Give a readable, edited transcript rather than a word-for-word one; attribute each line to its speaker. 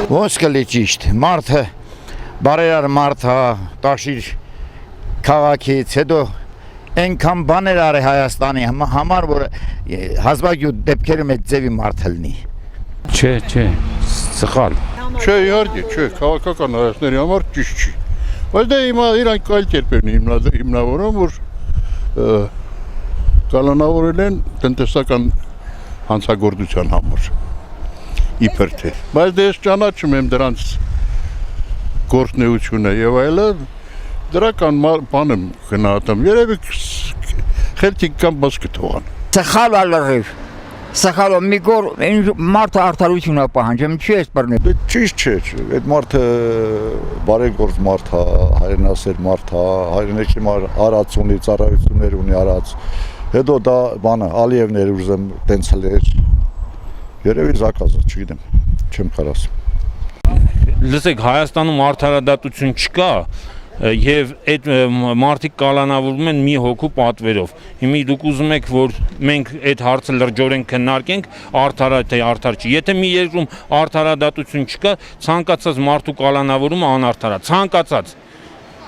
Speaker 1: Ոնց կլի ճիշտ, մարդը բարերար մարդ հա, տաշիր քաղաքից, հետո այնքան բաներ արի Հայաստանի համար, որ հազվագյուտ դեպքերում այդ ձևի մարդ լինի։
Speaker 2: Չէ, սխալ։
Speaker 3: Չէ, իհարկե, չէ, քաղաքական հայացքների համար ճիշտ չի։ Բայց դա հիմա իրանք այլ կերպերն հիմնավորում, որ կալանավորել են տնտեսական հանցագործության համար։ Իբր թե։ Բայց դե ես ճանաչում եմ դրանց գործունեությունը եւ այլը, դրական բան եմ գնահատում։ Երևի խելքին կամ բաց կթողան։
Speaker 4: Սխալ ալրիվ։ Սխալ մի գոր մարդը արդարություն է պահանջում, չի էս բռնել։
Speaker 5: Դա ճիշտ չէ, այդ մարդը բարեգործ մարդ է, հայրենասեր մարդ է, հայրենիքի արած ունի, ծառայություններ ունի արած։ Հետո դա բանը Ալիևներ ուզեմ տենց հլեր։ Երևի զակազը, չգիտեմ, չեմ կարասում։
Speaker 2: Լսեք, Հայաստանում արդարադատություն չկա եւ այդ մարդիկ կալանավորվում են մի հոգու պատվերով։ Հիմա դուք ուզում եք, որ մենք այդ հարցը լրջորեն քննարկենք, արդար է թե արդար չի։ Եթե մի երկրում արդարադատություն չկա, ցանկացած մարդու կալանավորումը անարդար է, ցանկացած